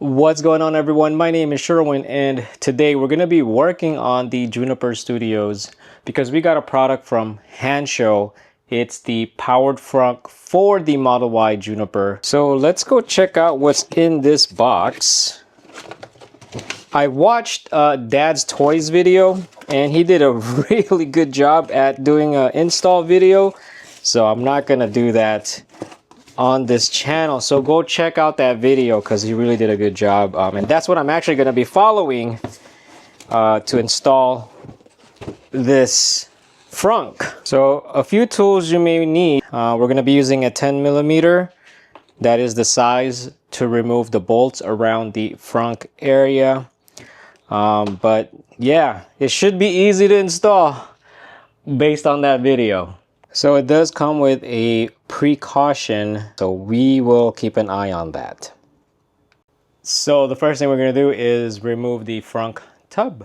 What's going on, everyone? My name is Sherwin, and today we're going to be working on the Juniper Studios because we got a product from Hansshow. It's the powered frunk for the Model Y Juniper. So let's go check out what's in this box. I watched Dad's Toys video, and he did a really good job at doing an install video. So I'm not going to do that on this channel, so go check out that video because he really did a good job, and that's what I'm actually going to be following to install this frunk. So a few tools you may need. We're going to be using a 10mm. That is the size to remove the bolts around the frunk area, but yeah, it should be easy to install based on that video. So it does come with a precaution, so we will keep an eye on that. So the first thing we're going to do is remove the frunk tub.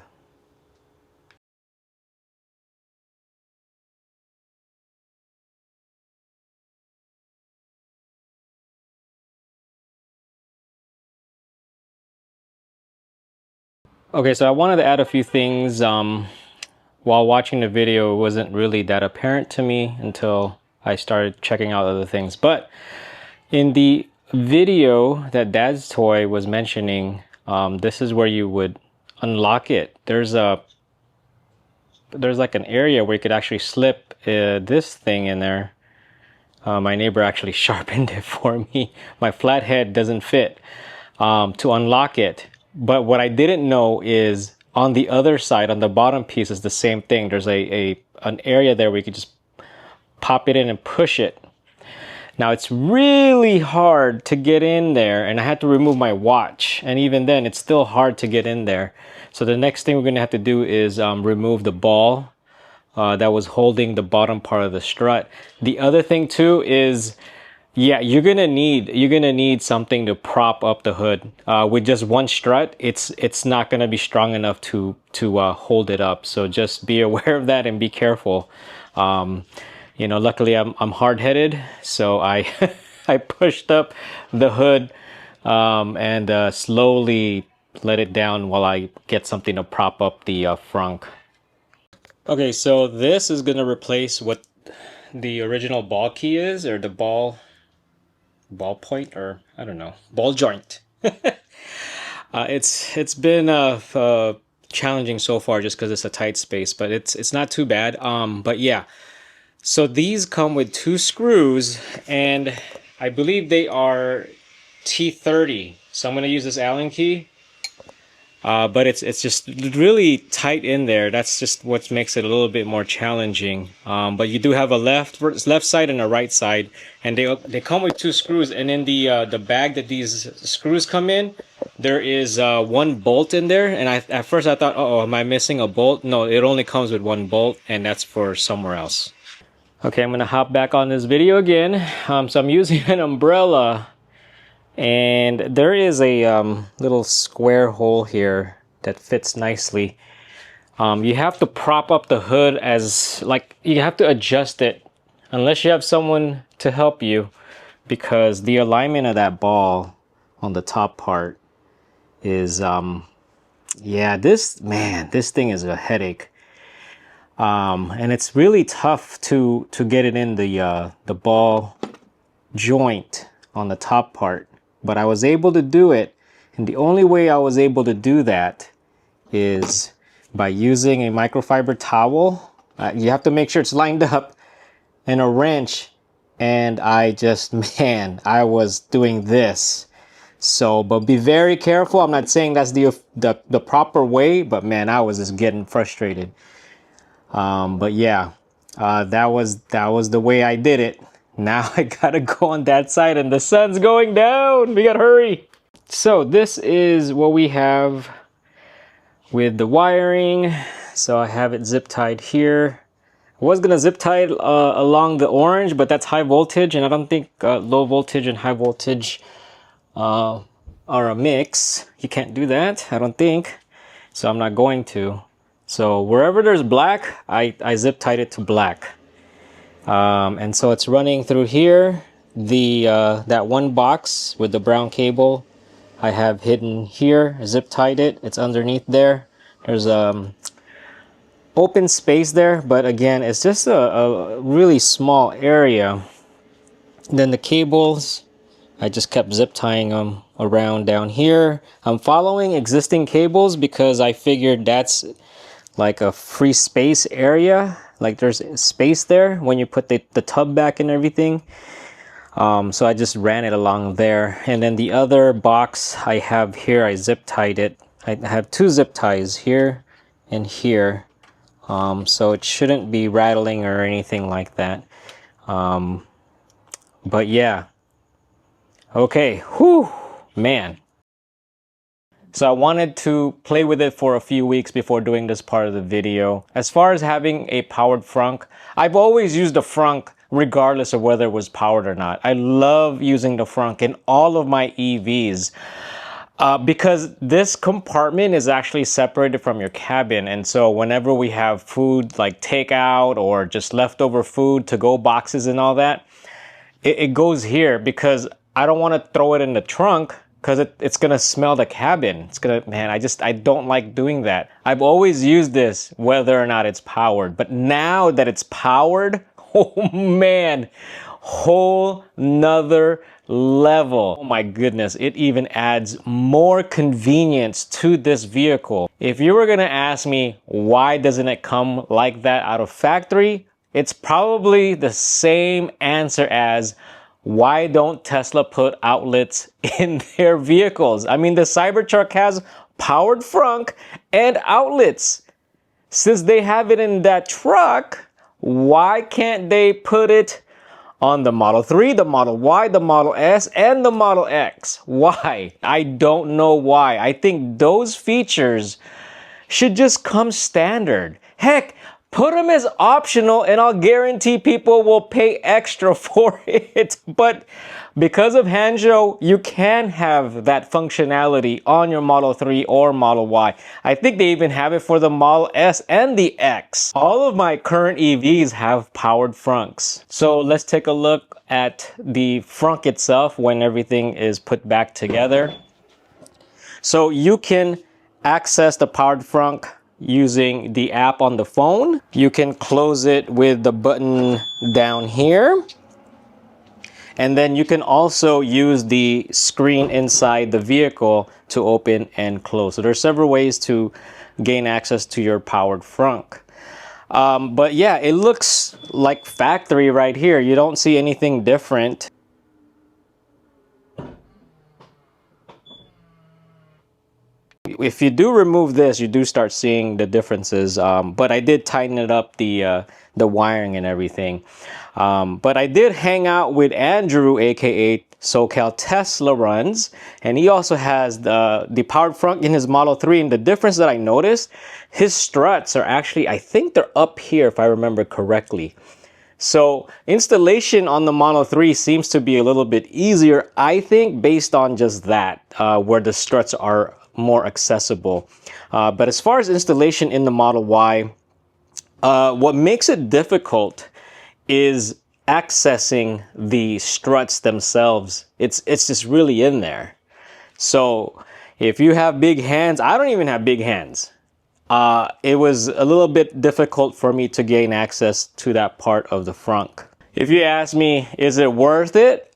Okay, so I wanted to add a few things. While watching the video, it wasn't really that apparent to me until I started checking out other things. But in the video that Dad's Toy was mentioning, this is where you would unlock it. There's like an area where you could actually slip this thing in there. My neighbor actually sharpened it for me. My flathead doesn't fit to unlock it. But what I didn't know is on the other side, on the bottom piece, is the same thing. There's an area there where you could just pop it in and push it. Now it's really hard to get in there, and I had to remove my watch, and even then it's still hard to get in there. So the next thing we're going to have to do is remove the ball that was holding the bottom part of the strut. The other thing too is, yeah, you're gonna need something to prop up the hood. With just one strut, it's not gonna be strong enough to hold it up. So just be aware of that and be careful. You know, luckily I'm hard-headed, so I I pushed up the hood and slowly let it down while I get something to prop up the frunk. Okay, so this is gonna replace what the original ball key is, or the ball point, or I don't know, ball joint. It's been challenging so far just because it's a tight space, but it's not too bad. But yeah, so these come with 2 screws, and I believe they are T30. So I'm gonna use this Allen key. But it's just really tight in there. That's just what makes it a little bit more challenging. But you do have a left side and a right side, and they come with 2 screws. And in the bag that these screws come in, there is 1 bolt in there. And at first I thought, oh, am I missing a bolt? No, it only comes with 1 bolt, and that's for somewhere else. Okay, I'm gonna hop back on this video again. So I'm using an umbrella. And there is a little square hole here that fits nicely. You have to prop up the hood you have to adjust it unless you have someone to help you, because the alignment of that ball on the top part is yeah, this thing is a headache. And it's really tough to get it in the ball joint on the top part. But I was able to do it, and the only way I was able to do that is by using a microfiber towel. You have to make sure it's lined up, and a wrench, and I was doing this. So, but be very careful. I'm not saying that's the proper way, but man, I was just getting frustrated. But yeah, that was the way I did it. Now I gotta go on that side, and the sun's going down. We gotta hurry. So this is what we have with the wiring. So I have it zip tied here. I was gonna zip tie it along the orange, but that's high voltage, and I don't think low voltage and high voltage are a mix. You can't do that, I don't think. So I'm not going to. So wherever there's black, I zip tied it to black. And so it's running through here, that 1 box with the brown cable I have hidden here, zip tied it. It's underneath there. There's open space there, but again, it's just a really small area. Then the cables, I just kept zip tying them around down here. I'm following existing cables because I figured that's like a free space area. Like there's space there when you put the tub back and everything. So I just ran it along there. And then the other box I have here, I zip tied it. I have two zip ties here and here. So it shouldn't be rattling or anything like that. But yeah. Okay, whew, man. So I wanted to play with it for a few weeks before doing this part of the video. As far as having a powered frunk, I've always used a frunk regardless of whether it was powered or not. I love using the frunk in all of my EVs because this compartment is actually separated from your cabin. And so whenever we have food like takeout or just leftover food, to-go boxes and all that, it goes here because I don't want to throw it in the trunk because it's gonna smell the cabin. It's gonna, man, I don't like doing that. I've always used this whether or not it's powered, but now that it's powered, oh man, whole nother level. Oh my goodness, it even adds more convenience to this vehicle. If you were gonna ask me why doesn't it come like that out of factory, it's probably the same answer as why don't Tesla put outlets in their vehicles? I mean, the Cybertruck has powered frunk and outlets. Since they have it in that truck, why can't they put it on the Model 3, the Model Y, the Model S, and the Model X? Why? I don't know why. I think those features should just come standard. Heck, put them as optional and I'll guarantee people will pay extra for it. But because of Hansshow, you can have that functionality on your Model 3 or Model Y. I think they even have it for the Model S and the X. All of my current EVs have powered frunks. So let's take a look at the frunk itself when everything is put back together. So you can access the powered frunk using the app on the phone. You can close it with the button down here. And then you can also use the screen inside the vehicle to open and close. So there's several ways to gain access to your powered frunk. But yeah, it looks like factory right here. You don't see anything different. If you do remove this, you do start seeing the differences. But I did tighten it up, the wiring and everything. But I did hang out with Andrew, aka SoCal Tesla Runs, and he also has the powered frunk in his Model 3. And the difference that I noticed, his struts are actually, I think they're up here if I remember correctly. So installation on the Model 3 seems to be a little bit easier, I think, based on just that, where the struts are more accessible. But as far as installation in the Model Y, what makes it difficult is accessing the struts themselves. It's just really in there. So if you have big hands, I don't even have big hands. It was a little bit difficult for me to gain access to that part of the frunk. If you ask me, is it worth it?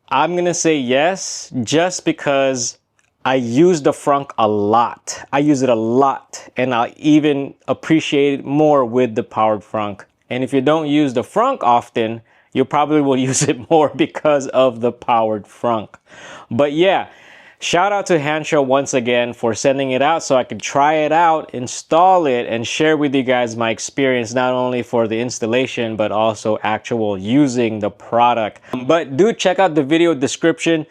I'm gonna say yes, just because I use the frunk a lot. I use it a lot, and I even appreciate it more with the powered frunk. And if you don't use the frunk often, you probably will use it more because of the powered frunk. But yeah, shout out to Hansshow once again for sending it out so I could try it out, install it, and share with you guys my experience, not only for the installation, but also actual using the product. But do check out the video description.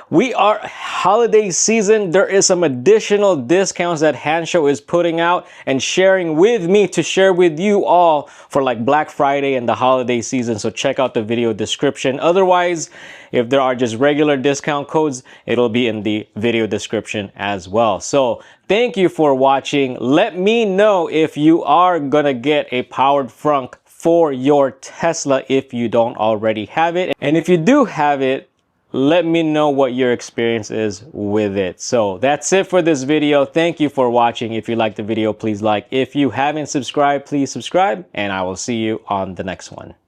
We are holiday season. There is some additional discounts that Hansshow is putting out and sharing with me to share with you all for like Black Friday and the holiday season. So check out the video description. Otherwise, if there are just regular discount codes, it'll be in the video description as well. So thank you for watching. Let me know if you are gonna get a powered frunk for your Tesla if you don't already have it. And if you do have it, let me know what your experience is with it. So that's it for this video. Thank you for watching. If you liked the video, please like. If you haven't subscribed, please subscribe, and I will see you on the next one.